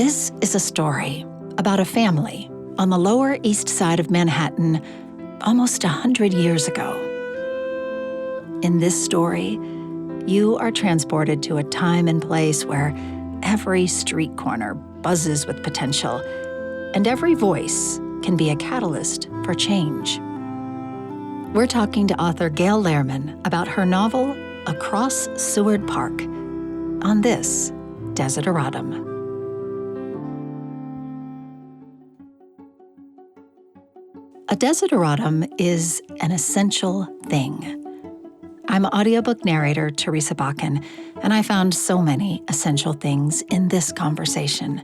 This is a story about a family on the Lower East Side of Manhattan almost 100 years ago. In this story, you are transported to a time and place where every street corner buzzes with potential, and every voice can be a catalyst for change. We're talking to author Gail Lehrman about her novel, Across Seward Park, on this Desideratum. A desideratum is an essential thing. I'm audiobook narrator Teresa Bakken, and I found so many essential things in this conversation.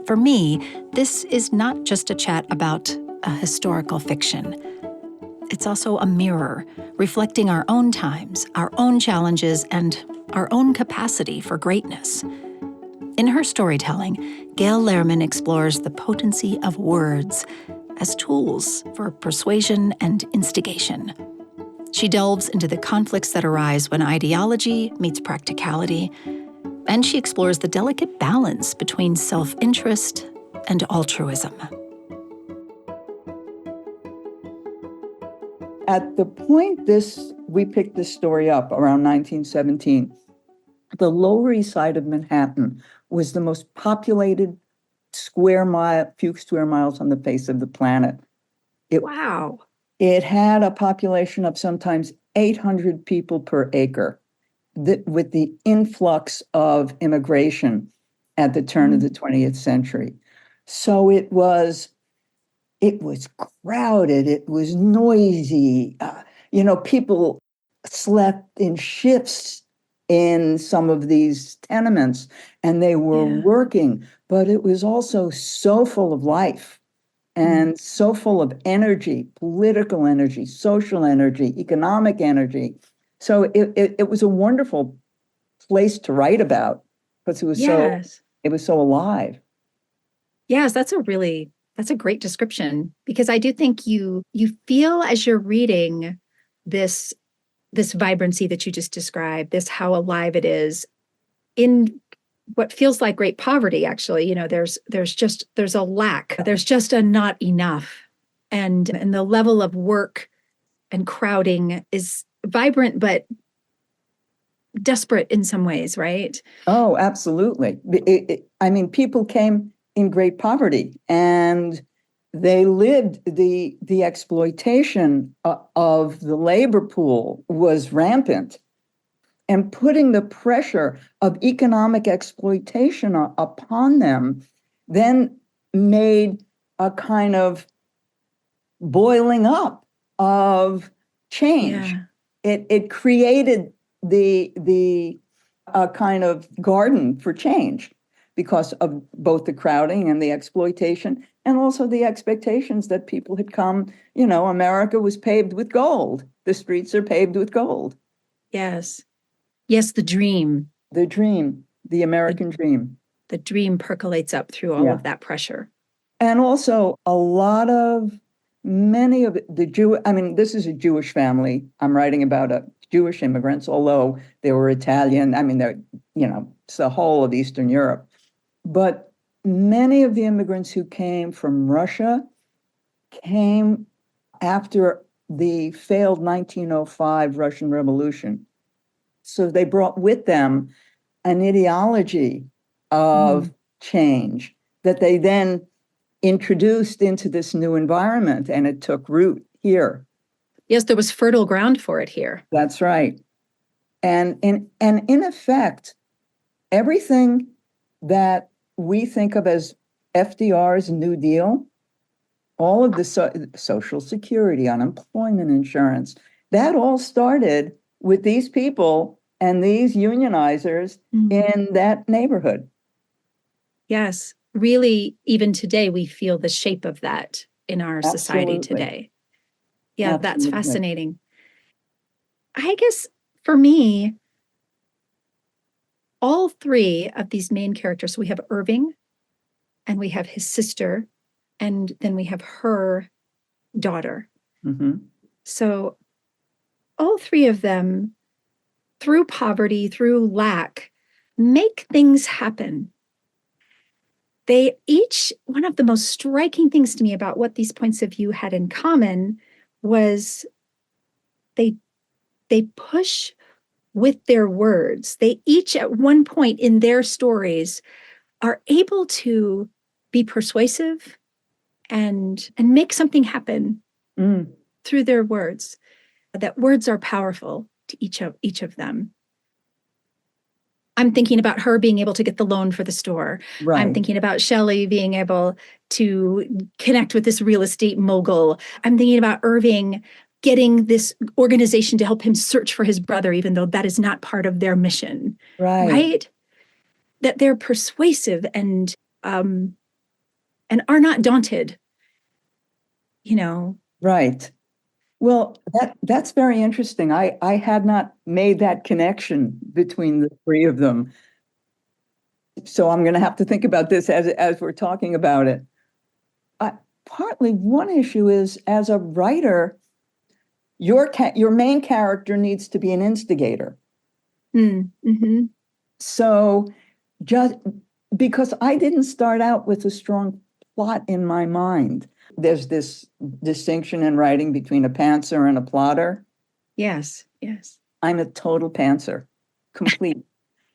For me, this is not just a chat about a historical fiction. It's also a mirror reflecting our own times, our own challenges, and our own capacity for greatness. In her storytelling, Gail Lehrman explores the potency of words as tools for persuasion and instigation. She delves into the conflicts that arise when ideology meets practicality, and she explores the delicate balance between self-interest and altruism. At the point we picked this story up around 1917, the Lower East Side of Manhattan was the most populated few square miles on the face of the planet. Wow. It had a population of sometimes 800 people per acre. With the influx of immigration at the turn of the 20th century. So it was crowded, it was noisy. People slept in shifts in some of these tenements, and they were working, but it was also so full of life and so full of energy, political energy, social energy, economic energy. So it was a wonderful place to write about because it was so alive. Yes, that's a great description, because I do think you feel as you're reading this vibrancy that you just described, this how alive it is in what feels like great poverty. Actually, there's a lack, there's just a not enough, and the level of work and crowding is vibrant but desperate in some ways, right? Oh, absolutely. People came in great poverty, and they lived the exploitation of the labor pool was rampant, and putting the pressure of economic exploitation upon them then made a kind of boiling up of change. Yeah. It created the kind of garden for change because of both the crowding and the exploitation, and also the expectations that people had come. America was paved with gold. The streets are paved with gold. Yes. Yes, the dream. The dream, the American dream. The dream percolates up through all of that pressure. And also many of the this is a Jewish family. I'm writing about Jewish immigrants, although they were Italian. It's the whole of Eastern Europe. But many of the immigrants who came from Russia came after the failed 1905 Russian Revolution. So they brought with them an ideology of change that they then introduced into this new environment, and it took root here. Yes, there was fertile ground for it here. That's right. And in effect, everything that we think of as FDR's New Deal, all of the Social Security, unemployment insurance, that all started with these people and these unionizers in that neighborhood. Yes. Really, even today, we feel the shape of that in our society today. Yeah, Absolutely. That's fascinating. I guess for me, all three of these main characters, we have Irving, and we have his sister, and then we have her daughter. Mm-hmm. So all three of them, through poverty, through lack, make things happen. they each, one of the most striking things to me about what these points of view had in common was they push with their words. They each at one point in their stories are able to be persuasive and make something happen through their words. That words are powerful to each of them. I'm thinking about her being able to get the loan for the store. Right. I'm thinking about Shelley being able to connect with this real estate mogul. I'm thinking about Irving getting this organization to help him search for his brother, even though that is not part of their mission. Right? That they're persuasive and are not daunted. Right. Well, that's very interesting. I had not made that connection between the three of them. So I'm going to have to think about this as we're talking about it. Partly one issue is, as a writer, your main character needs to be an instigator. Mm-hmm. So just because I didn't start out with a strong plot in my mind. There's this distinction in writing between a pantser and a plotter. Yes. I'm a total pantser, complete.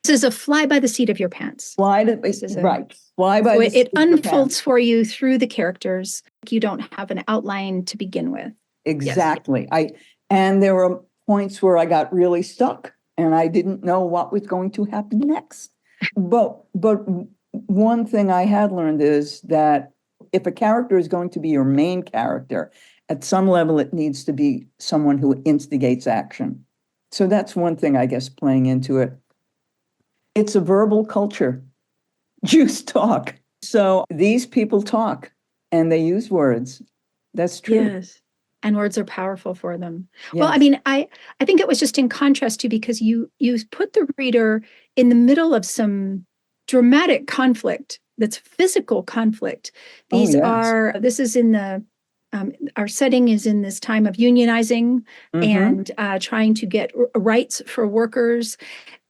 This is a fly by the seat of your pants. Fly by the seat of it your unfolds pants. for you through the characters. You don't have an outline to begin with. Exactly. Yes. And there were points where I got really stuck and I didn't know what was going to happen next. But one thing I had learned is that if a character is going to be your main character, at some level it needs to be someone who instigates action. So that's one thing, I guess, playing into it. It's a verbal culture. Jews talk. So these people talk and they use words. That's true. Yes. And words are powerful for them. Yes. Well, I mean, I think it was just in contrast to, because you put the reader in the middle of some dramatic conflict. That's physical conflict. This is in the, our setting is in this time of unionizing and trying to get rights for workers.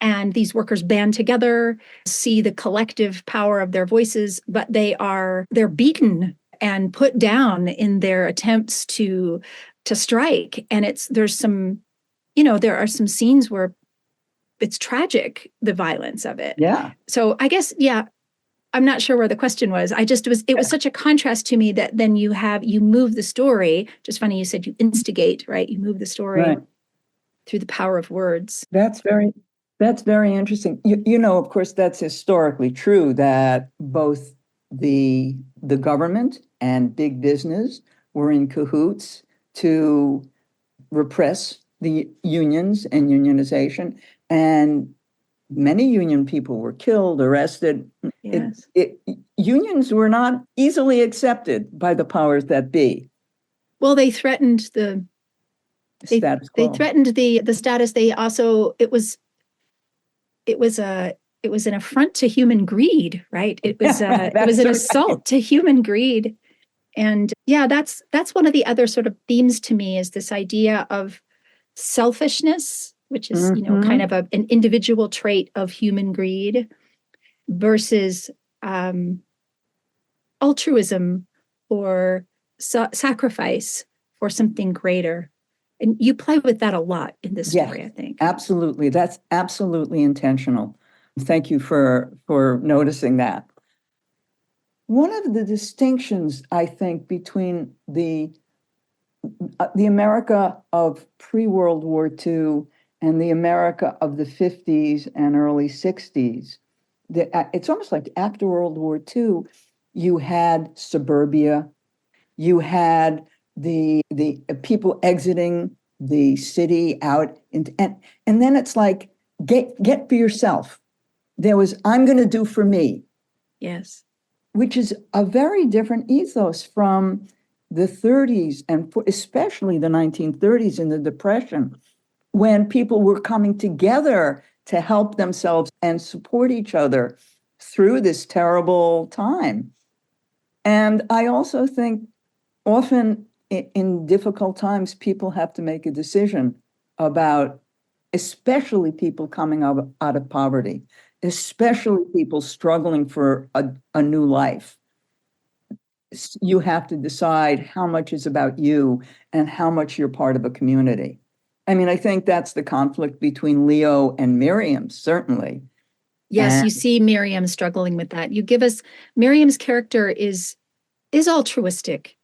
And these workers band together, see the collective power of their voices, but they're beaten and put down in their attempts to strike. And there are some scenes where it's tragic, the violence of it. Yeah. So I guess, I'm not sure where the question was. It was such a contrast to me that then you move the story. Just funny, you said you instigate, right? You move the story through the power of words. That's very interesting. Of course, that's historically true, that both the government and big business were in cahoots to repress the unions and unionization, and many union people were killed, arrested. Yes. Unions were not easily accepted by the powers that be. Well, they threatened the status quo. They threatened the status. They also, it was an affront to human greed, right? It was an assault to human greed. And that's one of the other sort of themes to me, is this idea of selfishness, which is, kind of an individual trait of human greed, versus altruism or sacrifice for something greater. And you play with that a lot in this story, I think. Absolutely. That's absolutely intentional. Thank you for noticing that. One of the distinctions, I think, between the America of pre-World War II and the America of the 50s and early 60s, it's almost like after World War II, you had suburbia, you had the people exiting the city out, and then it's like, get for yourself. There was, I'm going to do for me. Yes. Which is a very different ethos from the 30s, and especially the 1930s in the Depression, when people were coming together to help themselves and support each other through this terrible time. And I also think often in difficult times, people have to make a decision about especially people coming out of poverty, especially people struggling for a new life. You have to decide how much is about you and how much you're part of a community. I mean, I think that's the conflict between Leo and Miriam, certainly. Yes, you see Miriam struggling with that. You give us Miriam's character is altruistic.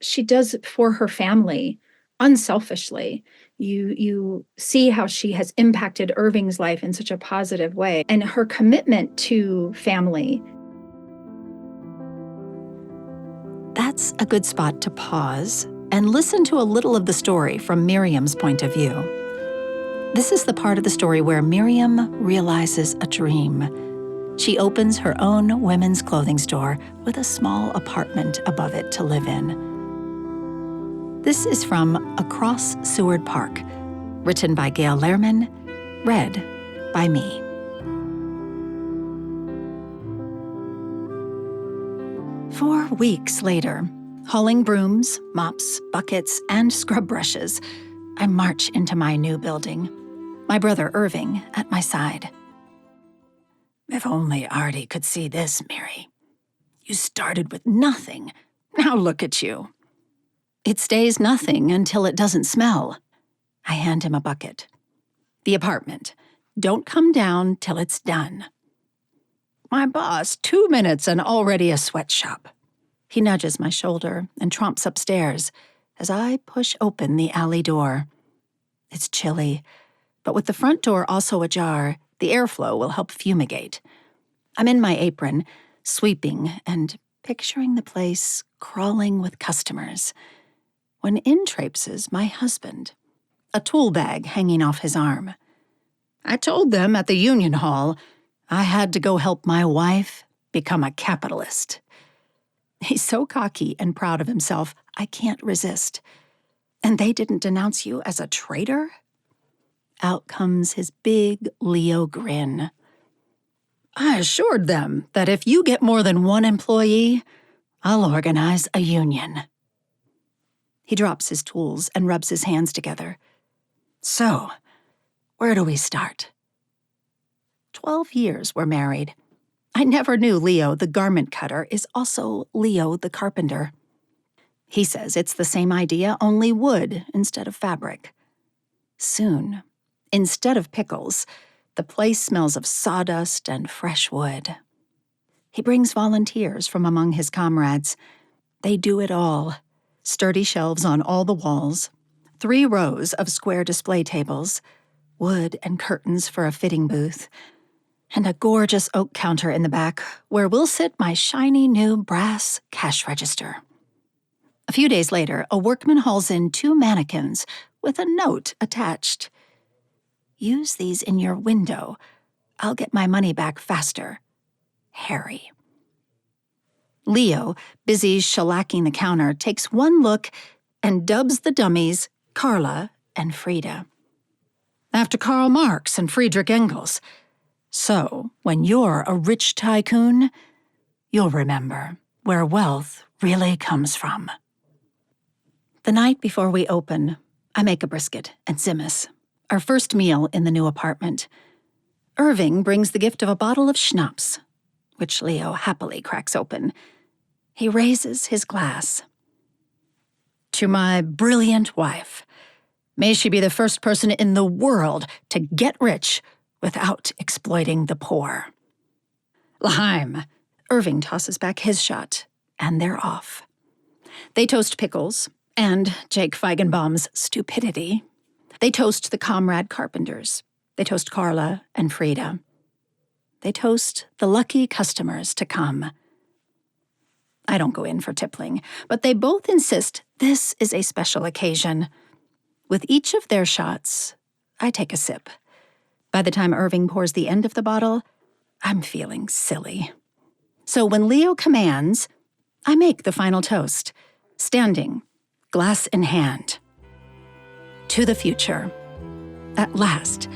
She does for her family unselfishly. You see how she has impacted Irving's life in such a positive way, and her commitment to family. That's a good spot to pause and listen to a little of the story from Miriam's point of view. This is the part of the story where Miriam realizes a dream. She opens her own women's clothing store with a small apartment above it to live in. This is from Across Seward Park, written by Gail Lehrman, read by me. For weeks later, hauling brooms, mops, buckets, and scrub brushes, I march into my new building, my brother Irving at my side. If only Artie could see this, Mary. You started with nothing. Now look at you. It stays nothing until it doesn't smell. I hand him a bucket. The apartment. Don't come down till it's done. My boss, 2 minutes and already a sweatshop. He nudges my shoulder and tromps upstairs as I push open the alley door. It's chilly, but with the front door also ajar, the airflow will help fumigate. I'm in my apron, sweeping and picturing the place crawling with customers, when in traipses my husband, a tool bag hanging off his arm. I told them at the union hall I had to go help my wife become a capitalist. He's so cocky and proud of himself, I can't resist. And they didn't denounce you as a traitor? Out comes his big Leo grin. I assured them that if you get more than one employee, I'll organize a union. He drops his tools and rubs his hands together. So, where do we start? 12 years we're married. I never knew Leo the garment cutter is also Leo the carpenter. He says it's the same idea, only wood instead of fabric. Soon, instead of pickles, the place smells of sawdust and fresh wood. He brings volunteers from among his comrades. They do it all. Sturdy shelves on all the walls, 3 rows of square display tables, wood and curtains for a fitting booth, and a gorgeous oak counter in the back where will sit my shiny new brass cash register. A few days later, a workman hauls in 2 mannequins with a note attached. Use these in your window. I'll get my money back faster. Harry. Leo, busy shellacking the counter, takes one look and dubs the dummies Carla and Frida. After Karl Marx and Friedrich Engels. So, when you're a rich tycoon, you'll remember where wealth really comes from. The night before we open, I make a brisket and Zimmus, our first meal in the new apartment. Irving brings the gift of a bottle of schnapps, which Leo happily cracks open. He raises his glass. To my brilliant wife, may she be the first person in the world to get rich without exploiting the poor. L'chaim. Irving tosses back his shot, and they're off. They toast Pickles and Jake Feigenbaum's stupidity. They toast the comrade carpenters. They toast Carla and Frida. They toast the lucky customers to come. I don't go in for tippling, but they both insist this is a special occasion. With each of their shots, I take a sip. By the time Irving pours the end of the bottle, I'm feeling silly. So when Leo commands, I make the final toast, standing, glass in hand. To the future. At last,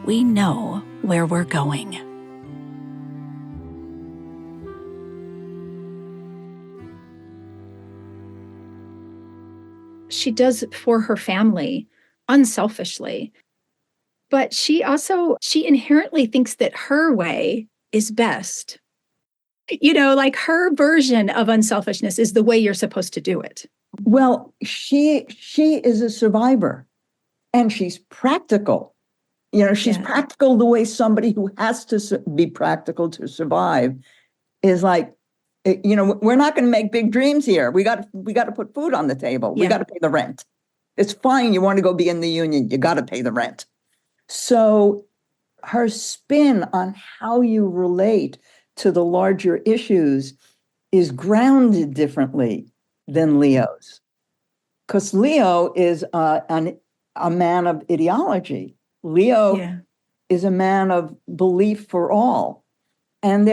we know where we're going. She does for her family unselfishly. But she inherently thinks that her way is best. Like her version of unselfishness is the way you're supposed to do it. Well, she is a survivor, and she's practical. She's practical the way somebody who has to be practical to survive is like, we're not going to make big dreams here. We got to put food on the table. We got to pay the rent. It's fine. You want to go be in the union. You got to pay the rent. So her spin on how you relate to the larger issues is grounded differently than Leo's. Because Leo is a man of ideology. Leo is a man of belief for all. And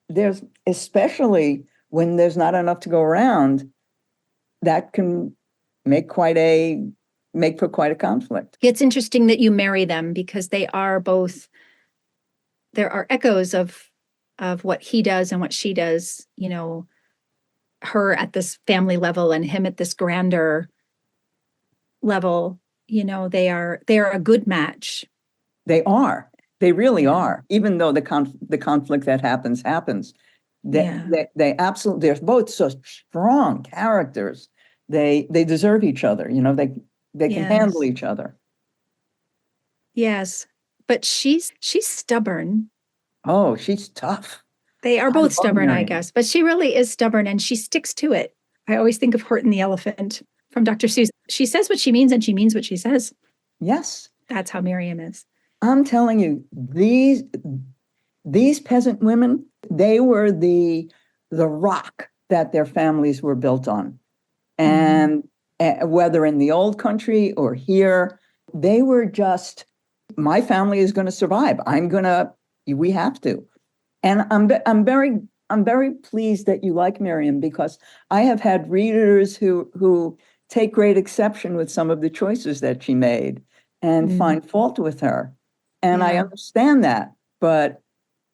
there's, especially when there's not enough to go around, that can make for quite a conflict. It's interesting that you marry them because there are echoes of what he does and what she does, her at this family level and him at this grander level. They are a good match. They are. They really are. Even though the conflict that happens. They absolutely, they're both so strong characters. They deserve each other. They can handle each other. Yes, but she's stubborn. Oh, she's tough. They are both stubborn, I guess, but she really is stubborn and she sticks to it. I always think of Horton the elephant from Dr. Seuss. She says what she means and she means what she says. Yes. That's how Miriam is. I'm telling you, these peasant women, they were the rock that their families were built on. And whether in the old country or here, they were just, my family is going to survive. We have to. And I'm very pleased that you like Miriam, because I have had readers who take great exception with some of the choices that she made and find fault with her. And I understand that, but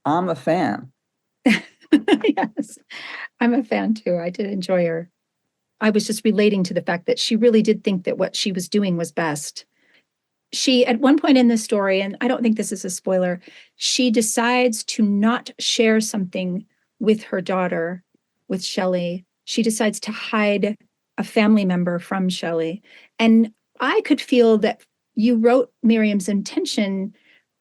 I'm a fan. Yes, I'm a fan too. I did enjoy her. I was just relating to the fact that she really did think that what she was doing was best. She, at one point in the story, and I don't think this is a spoiler, she decides to not share something with her daughter, with Shelley. She decides to hide a family member from Shelley. And I could feel that you wrote Miriam's intention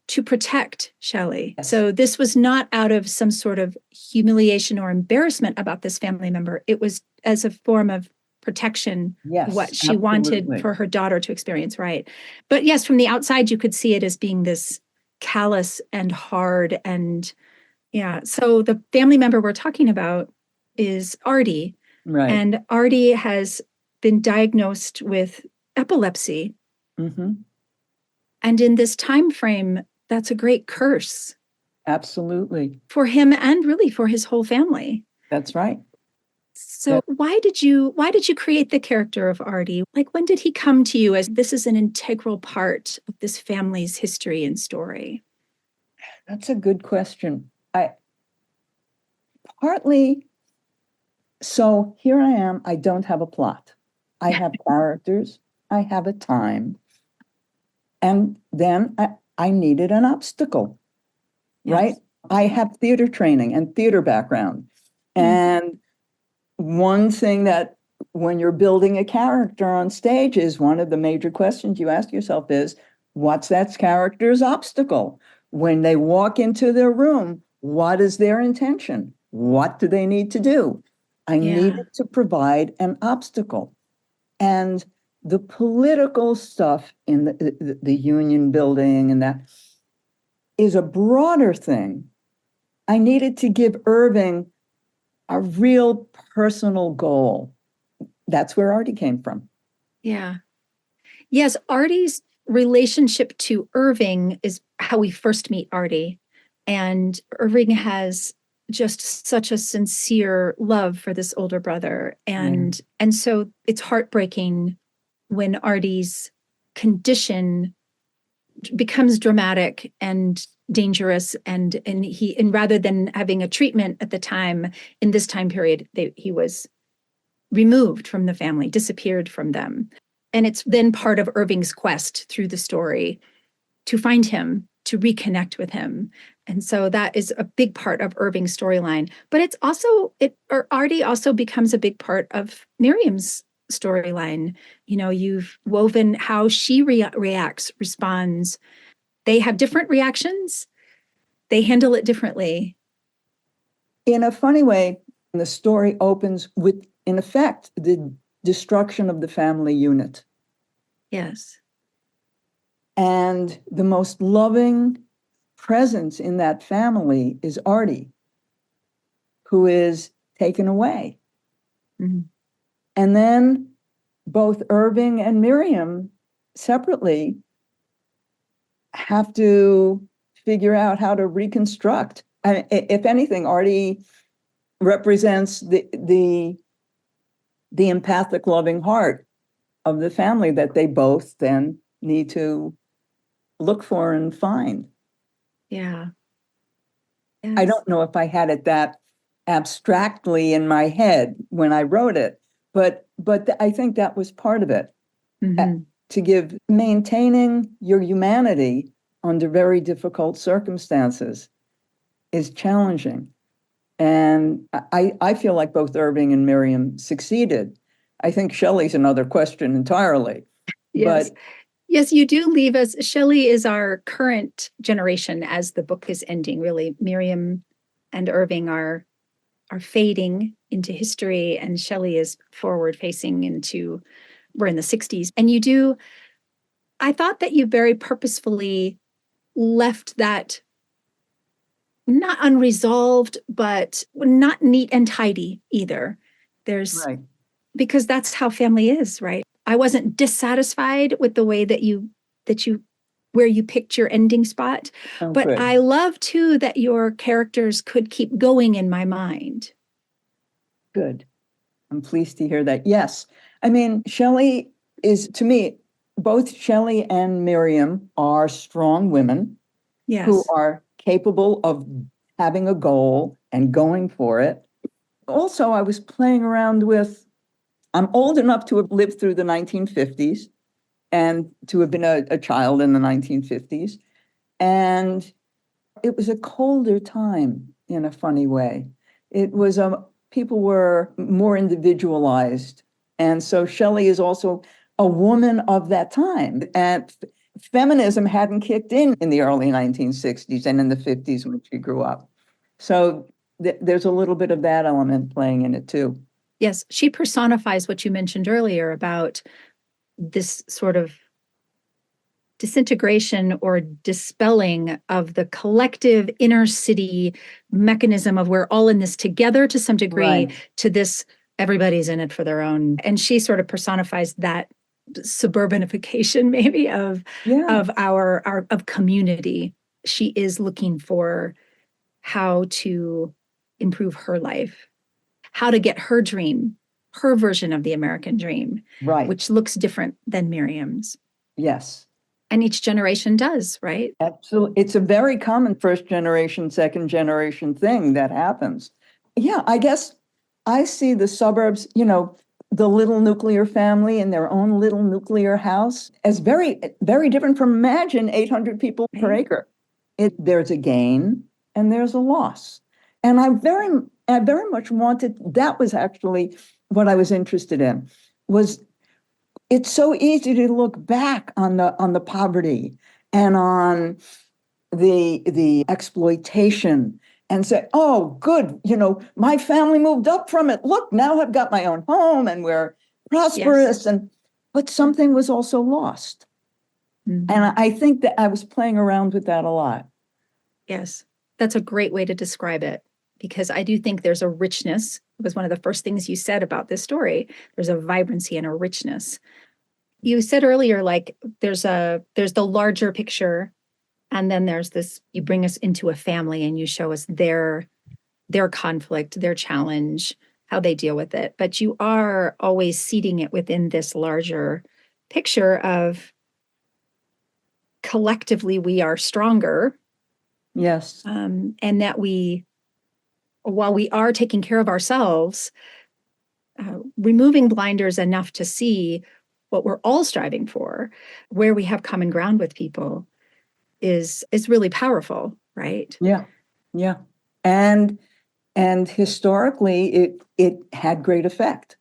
to protect Shelley. Yes. So this was not out of some sort of humiliation or embarrassment about this family member. It was as a form of protection, what she wanted for her daughter to experience, right? But yes, from the outside, you could see it as being this callous and hard. And so the family member we're talking about is Artie. Right. And Artie has been diagnosed with epilepsy. Mm-hmm. And in this time frame, that's a great curse. Absolutely. For him and really for his whole family. That's right. So why did you create the character of Artie? Like, when did he come to you as this is an integral part of this family's history and story? That's a good question. So here I am. I don't have a plot. I have characters. I have a time. And then I needed an obstacle, right? I have theater training and theater background. And one thing that when you're building a character on stage is one of the major questions you ask yourself is, what's that character's obstacle? When they walk into their room, what is their intention? What do they need to do? I needed to provide an obstacle. And the political stuff in the union building and that is a broader thing. I needed to give Irving a real personal goal. That's where Artie came from. Yeah. Yes, Artie's relationship to Irving is how we first meet Artie. And Irving has just such a sincere love for this older brother. And so it's heartbreaking when Artie's condition becomes dramatic and dangerous, and rather than having a treatment at the time, in this time period, he was removed from the family, disappeared from them. And it's then part of Irving's quest through the story to find him, to reconnect with him. And so that is a big part of Irving's storyline. But Artie also becomes a big part of Miriam's storyline. You've woven how she reacts, responds. They have different reactions. They handle it differently. In a funny way, the story opens with, in effect, the destruction of the family unit. Yes. And the most loving presence in that family is Artie, who is taken away. Mm-hmm. And then both Irving and Miriam separately have to figure out how to reconstruct. And if anything, Artie represents the empathic, loving heart of the family that they both then need to look for and find. Yeah. Yes. I don't know if I had it that abstractly in my head when I wrote it, but I think that was part of it. Mm-hmm. To maintaining your humanity under very difficult circumstances is challenging. And I feel like both Irving and Miriam succeeded. I think Shelley's another question entirely. Yes. But yes, you do leave us. Shelley is our current generation as the book is ending, really. Miriam and Irving are fading into history, and Shelley is forward facing we're in the 60s. And I thought that you very purposefully left that not unresolved, but not neat and tidy either. right. Because that's how family is, right? I wasn't dissatisfied with the way where you picked your ending spot, but Good. I love too that your characters could keep going in my mind. Good. I'm pleased to hear that. Yes. I mean, Shelley is, to me, both Shelley and Miriam are strong women. Yes. Who are capable of having a goal and going for it. Also, I was playing around with, I'm old enough to have lived through the 1950s and to have been a child in the 1950s. And it was a colder time in a funny way. It was people were more individualized. And so Shelley is also a woman of that time. And feminism hadn't kicked in the early 1960s and in the 50s when she grew up. So there's a little bit of that element playing in it too. Yes, she personifies what you mentioned earlier about this sort of disintegration or dispelling of the collective inner city mechanism of we're all in this together to some degree, right, to this everybody's in it for their own. And she sort of personifies that suburbanification maybe of our community. She is looking for how to improve her life, how to get her dream, her version of the American dream, right, which looks different than Miriam's. Yes. And each generation does, right? Absolutely. It's a very common first generation, second generation thing that happens. Yeah, I guess I see the suburbs, the little nuclear family in their own little nuclear house as very, very different from, imagine 800 people per acre. There's a gain and there's a loss. And I very much wanted, that was actually what I was interested in, was it's so easy to look back on the poverty and on the exploitation and say, oh, good, my family moved up from it. Look, now I've got my own home and we're prosperous. Yes. But something was also lost. Mm-hmm. And I think that I was playing around with that a lot. Yes, that's a great way to describe it, because I do think there's a richness. It was one of the first things you said about this story. There's a vibrancy and a richness. You said earlier, like there's the larger picture, and then there's this, you bring us into a family and you show us their conflict, their challenge, how they deal with it. But you are always seeding it within this larger picture of collectively we are stronger. Yes. And that while we are taking care of ourselves, removing blinders enough to see what we're all striving for, where we have common ground with people, is really powerful, right? Yeah. Yeah. And historically it had great effect.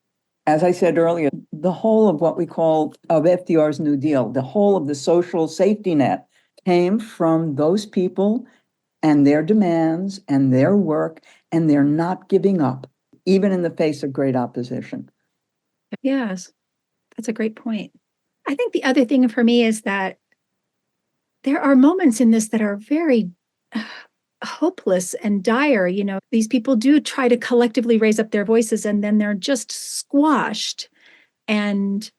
As I said earlier, the whole of what we call of FDR's New Deal, the whole of the social safety net came from those people and their demands and their work, and they're not giving up, even in the face of great opposition. Yes, that's a great point. I think the other thing for me is that there are moments in this that are very hopeless and dire. These people do try to collectively raise up their voices, and then they're just squashed and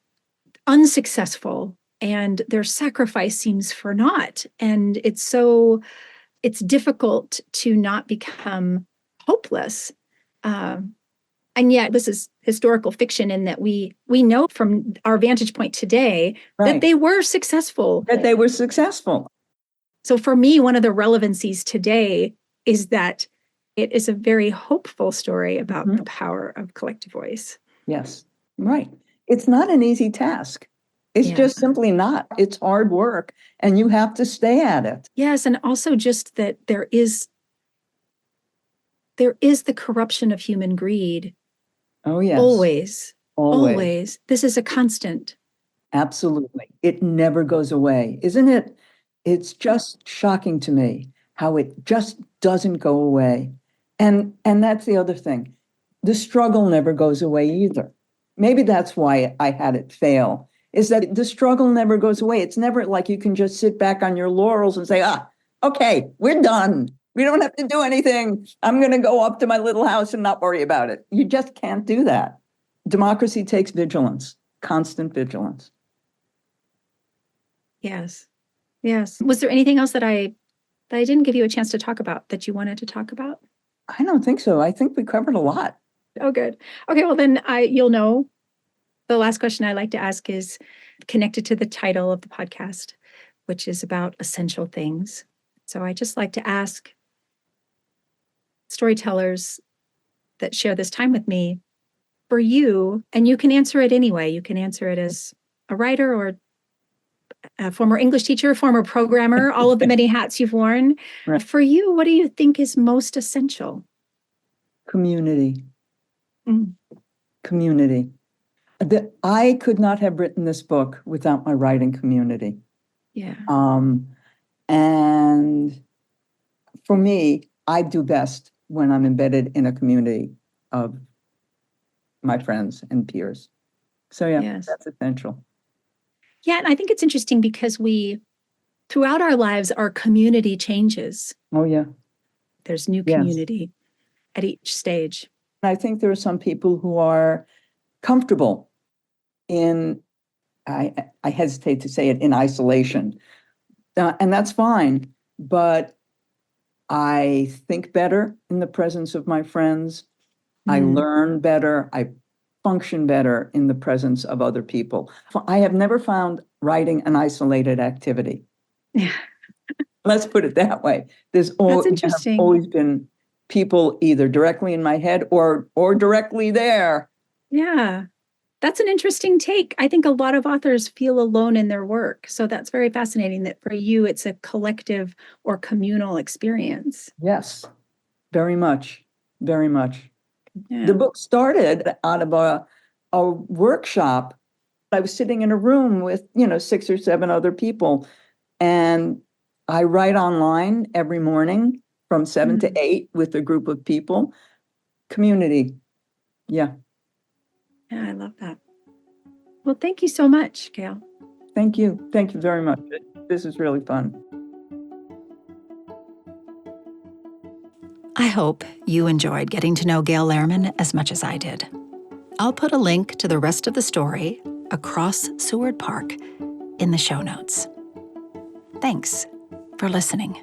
unsuccessful, and their sacrifice seems for naught. And it's difficult to not become hopeless. And yet this is historical fiction in that we know from our vantage point today that they were successful. So for me, one of the relevancies today is that it is a very hopeful story about the power of collective voice. Yes, right. It's not an easy task. It's just simply not. It's hard work, and you have to stay at it. Yes, and also just that there is the corruption of human greed. Oh, yes. Always. This is a constant. Absolutely. It never goes away, isn't it? It's just shocking to me how it just doesn't go away. And that's the other thing. The struggle never goes away either. Maybe that's why I had it fail, is that the struggle never goes away. It's never like you can just sit back on your laurels and say, okay, we're done. We don't have to do anything. I'm going to go up to my little house and not worry about it. You just can't do that. Democracy takes vigilance, constant vigilance. Yes. Was there anything else that I didn't give you a chance to talk about that you wanted to talk about? I don't think so. I think we covered a lot. Oh, good. Okay, well then you'll know the last question I like to ask is connected to the title of the podcast, which is about essential things. So I just like to ask storytellers that share this time with me, for you, and you can answer it anyway. You can answer it as a writer or a former English teacher, former programmer, all of the many hats you've worn. Right. For you, what do you think is most essential? Community. Community. I could not have written this book without my writing community. Yeah. And for me, I do best when I'm embedded in a community of my friends and peers. So that's essential. Yeah, and I think it's interesting because throughout our lives, our community changes. Oh, yeah. There's new community at each stage. I think there are some people who are comfortable in, I hesitate to say it, in isolation. And that's fine. But I think better in the presence of my friends. I learn better. I function better in the presence of other people. I have never found writing an isolated activity. Yeah. Let's put it that way. That's interesting. Have always been people either directly in my head or directly there. Yeah. That's an interesting take. I think a lot of authors feel alone in their work. So that's very fascinating that for you, it's a collective or communal experience. Yes, very much. Very much. Yeah. The book started out of a workshop. I was sitting in a room with, 6 or 7 other people. And I write online every morning from 7 to 8 with a group of people. Community. Yeah. Yeah, I love that. Well, thank you so much, Gail. Thank you. Thank you very much. This is really fun. I hope you enjoyed getting to know Gail Lehrman as much as I did. I'll put a link to the rest of the story, Across Seward Park, in the show notes. Thanks for listening.